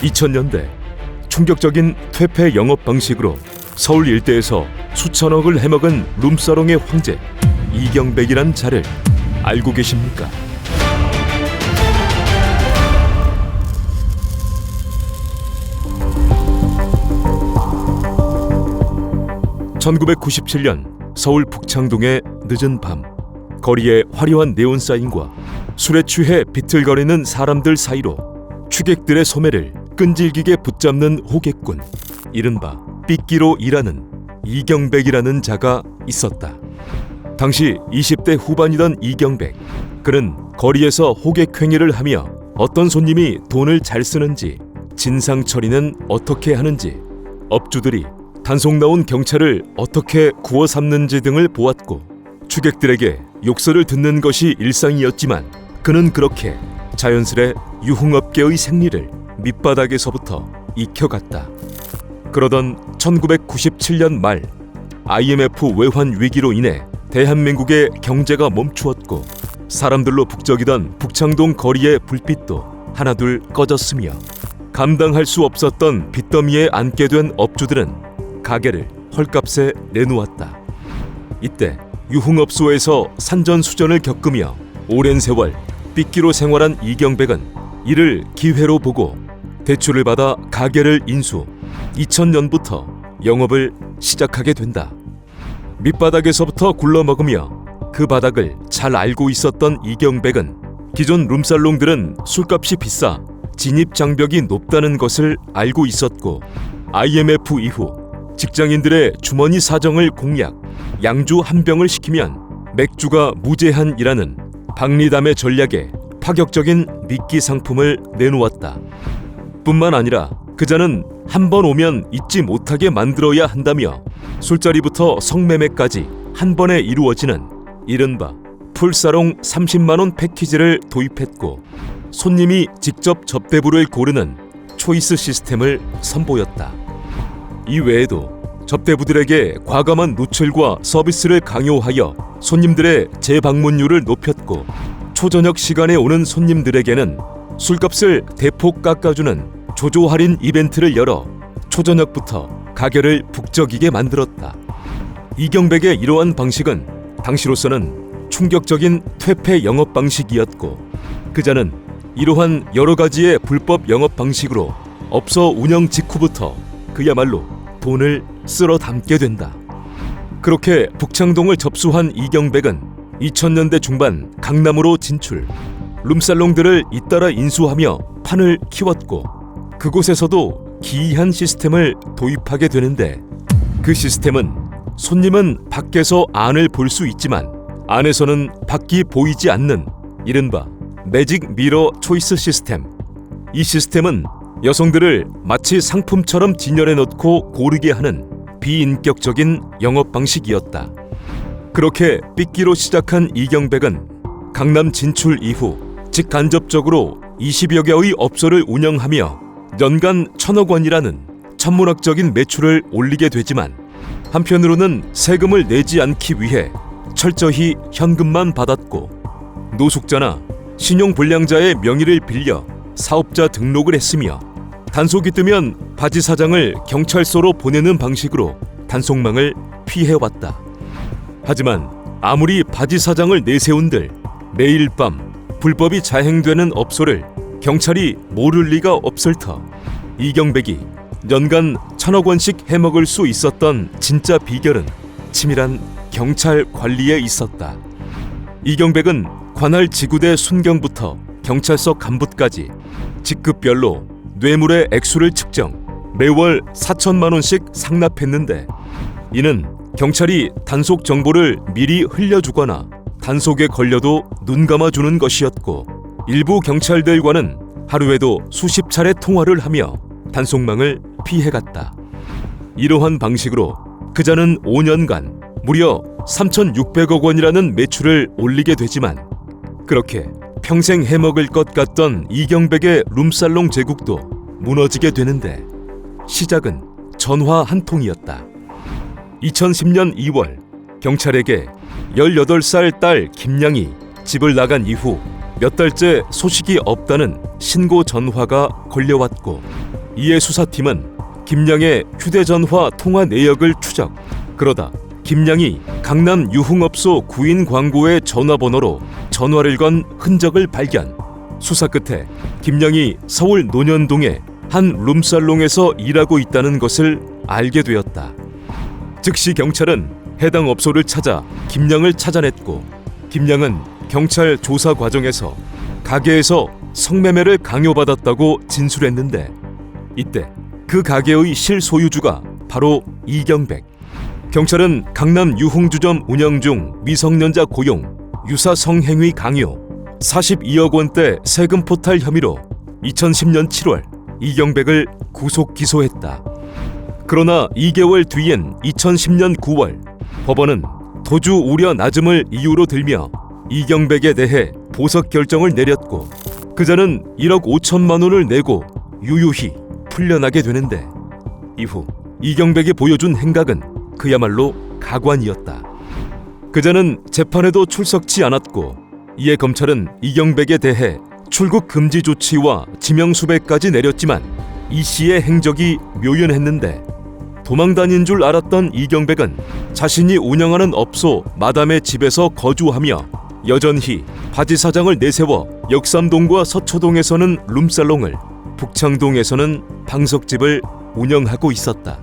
2000년대 충격적인 퇴폐 영업 방식으로 서울 일대에서 수천억을 해먹은 룸사롱의 황제 이경백이란 자를 알고 계십니까? (1997년) 서울 북창동의 늦은 밤, 거리에 화려한 네온사인과 술에 취해 비틀거리는 사람들 사이로 취객들의 소매를 끈질기게 붙잡는 호객꾼, 이른바 삐끼로 일하는 이경백이라는 자가 있었다. 당시 20대 후반이던 이경백, 그는 거리에서 호객행위를 하며 어떤 손님이 돈을 잘 쓰는지, 진상 처리는 어떻게 하는지, 업주들이 단속 나온 경찰을 어떻게 구워 삼는지 등을 보았고, 취객들에게 욕설을 듣는 것이 일상이었지만 그는 그렇게 자연스레 유흥업계의 생리를 밑바닥에서부터 익혀갔다. 그러던 1997년 말, IMF 외환 위기로 인해 대한민국의 경제가 멈추었고 사람들로 북적이던 북창동 거리의 불빛도 하나둘 꺼졌으며 감당할 수 없었던 빚더미에 앉게 된 업주들은 가게를 헐값에 내놓았다. 이때 유흥업소에서 산전수전을 겪으며 오랜 세월 삐끼로 생활한 이경백은 이를 기회로 보고 대출을 받아 가게를 인수, 2000년부터 영업을 시작하게 된다. 밑바닥에서부터 굴러먹으며 그 바닥을 잘 알고 있었던 이경백은 기존 룸살롱들은 술값이 비싸 진입장벽이 높다는 것을 알고 있었고, IMF 이후 직장인들의 주머니 사정을 공략, 양주 한 병을 시키면 맥주가 무제한이라는 박리담의 전략에 파격적인 미끼 상품을 내놓았다. 뿐만 아니라 그자는 한 번 오면 잊지 못하게 만들어야 한다며 술자리부터 성매매까지 한 번에 이루어지는 이른바 풀사롱 30만원 패키지를 도입했고, 손님이 직접 접대부를 고르는 초이스 시스템을 선보였다. 이 외에도 접대부들에게 과감한 노출과 서비스를 강요하여 손님들의 재방문율을 높였고, 초저녁 시간에 오는 손님들에게는 술값을 대폭 깎아주는 조조 할인 이벤트를 열어 초저녁부터 가게를 북적이게 만들었다. 이경백의 이러한 방식은 당시로서는 충격적인 퇴폐 영업 방식이었고, 그자는 이러한 여러 가지의 불법 영업 방식으로 업소 운영 직후부터 그야말로 돈을 쓸어 담게 된다. 그렇게 북창동을 접수한 이경백은 2000년대 중반 강남으로 진출, 룸살롱들을 잇따라 인수하며 판을 키웠고, 그곳에서도 기이한 시스템을 도입하게 되는데, 그 시스템은 손님은 밖에서 안을 볼 수 있지만 안에서는 밖이 보이지 않는 이른바 매직 미러 초이스 시스템. 이 시스템은 여성들을 마치 상품처럼 진열해 놓고 고르게 하는 비인격적인 영업 방식이었다. 그렇게 삐끼로 시작한 이경백은 강남 진출 이후 직간접적으로 20여 개의 업소를 운영하며 연간 1,000억 원이라는 천문학적인 매출을 올리게 되지만, 한편으로는 세금을 내지 않기 위해 철저히 현금만 받았고, 노숙자나 신용불량자의 명의를 빌려 사업자 등록을 했으며, 단속이 뜨면 바지 사장을 경찰서로 보내는 방식으로 단속망을 피해왔다. 하지만 아무리 바지 사장을 내세운들 매일 밤 불법이 자행되는 업소를 경찰이 모를 리가 없을 터, 이경백이 연간 1,000억 원씩 해먹을 수 있었던 진짜 비결은 치밀한 경찰 관리에 있었다. 이경백은 관할 지구대 순경부터 경찰서 간부까지 직급별로 뇌물의 액수를 측정, 매월 4천만 원씩 상납했는데, 이는 경찰이 단속 정보를 미리 흘려주거나 단속에 걸려도 눈 감아주는 것이었고, 일부 경찰들과는 하루에도 수십 차례 통화를 하며 단속망을 피해갔다. 이러한 방식으로 그자는 5년간 무려 3,600억 원이라는 매출을 올리게 되지만, 그렇게 평생 해먹을 것 같던 이경백의 룸살롱 제국도 무너지게 되는데, 시작은 전화 한 통이었다. 2010년 2월 경찰에게 18살 딸 김양이 집을 나간 이후 몇 달째 소식이 없다는 신고 전화가 걸려왔고, 이에 수사팀은 김양의 휴대전화 통화 내역을 추적. 그러다 김양이 강남 유흥업소 구인 광고의 전화번호로 전화를 건 흔적을 발견. 수사 끝에 김양이 서울 논현동의 한 룸살롱에서 일하고 있다는 것을 알게 되었다. 즉시 경찰은 해당 업소를 찾아 김양을 찾아냈고, 김양은 경찰 조사 과정에서 가게에서 성매매를 강요받았다고 진술했는데, 이때 그 가게의 실소유주가 바로 이경백. 경찰은 강남 유흥주점 운영 중 미성년자 고용, 유사 성행위 강요, 42억 원대 세금 포탈 혐의로 2010년 7월 이경백을 구속 기소했다. 그러나 2개월 뒤인 2010년 9월 법원은 도주 우려 낮음을 이유로 들며 이경백에 대해 보석 결정을 내렸고, 그자는 1억 5천만 원을 내고 유유히 풀려나게 되는데, 이후 이경백이 보여준 행각은 그야말로 가관이었다. 그자는 재판에도 출석치 않았고, 이에 검찰은 이경백에 대해 출국 금지 조치와 지명수배까지 내렸지만 이 씨의 행적이 묘연했는데, 도망다닌 줄 알았던 이경백은 자신이 운영하는 업소 마담의 집에서 거주하며 여전히 바지 사장을 내세워 역삼동과 서초동에서는 룸살롱을, 북창동에서는 방석집을 운영하고 있었다.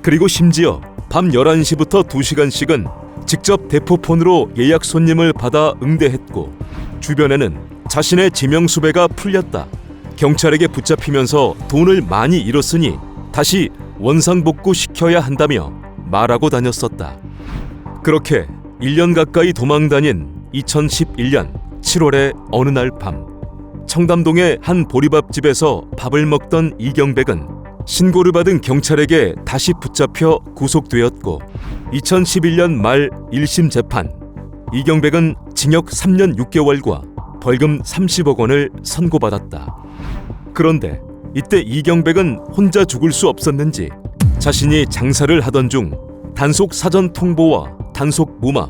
그리고 심지어 밤 11시부터 2시간씩은 직접 대포폰으로 예약 손님을 받아 응대했고, 주변에는 자신의 지명수배가 풀렸다, 경찰에게 붙잡히면서 돈을 많이 잃었으니 다시 원상복구시켜야 한다며 말하고 다녔었다. 그렇게 1년 가까이 도망다닌 2011년 7월의 어느 날 밤, 청담동의 한 보리밥집에서 밥을 먹던 이경백은 신고를 받은 경찰에게 다시 붙잡혀 구속되었고, 2011년 말 1심 재판, 이경백은 징역 3년 6개월과 벌금 30억 원을 선고받았다. 그런데 이때 이경백은 혼자 죽을 수 없었는지 자신이 장사를 하던 중 단속 사전 통보와 단속 무마,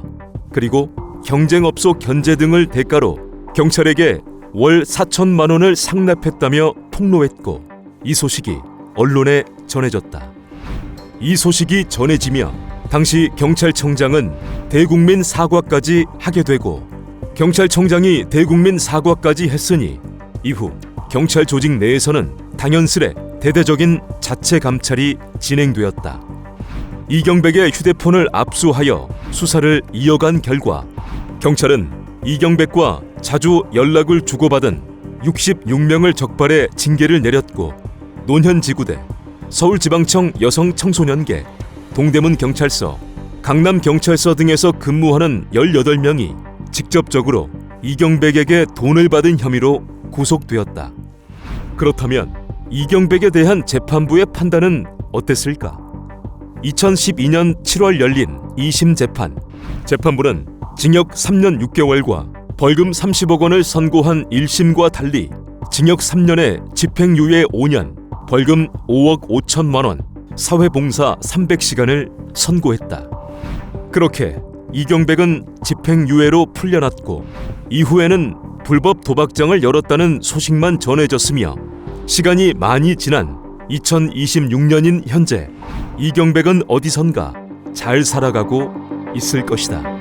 그리고 경쟁업소 견제 등을 대가로 경찰에게 월 4천만 원을 상납했다며 폭로했고, 이 소식이 언론에 전해졌다. 이 소식이 전해지며 당시 경찰청장은 대국민 사과까지 하게 되고, 경찰청장이 대국민 사과까지 했으니 이후 경찰 조직 내에서는 당연스레 대대적인 자체 감찰이 진행되었다. 이경백의 휴대폰을 압수하여 수사를 이어간 결과 경찰은 이경백과 자주 연락을 주고받은 66명을 적발해 징계를 내렸고, 논현지구대, 서울지방청 여성청소년계, 동대문경찰서, 강남경찰서 등에서 근무하는 18명이 직접적으로 이경백에게 돈을 받은 혐의로 구속되었다. 그렇다면 이경백에 대한 재판부의 판단은 어땠을까? 2012년 7월 열린 2심 재판, 재판부는 징역 3년 6개월과 벌금 30억 원을 선고한 1심과 달리 징역 3년에 집행유예 5년, 벌금 5억 5천만 원, 사회봉사 300시간을 선고했다. 그렇게 이경백은 집행유예로 풀려났고, 이후에는 불법 도박장을 열었다는 소식만 전해졌으며, 시간이 많이 지난 2026년인 현재 이경백은 어디선가 잘 살아가고 있을 것이다.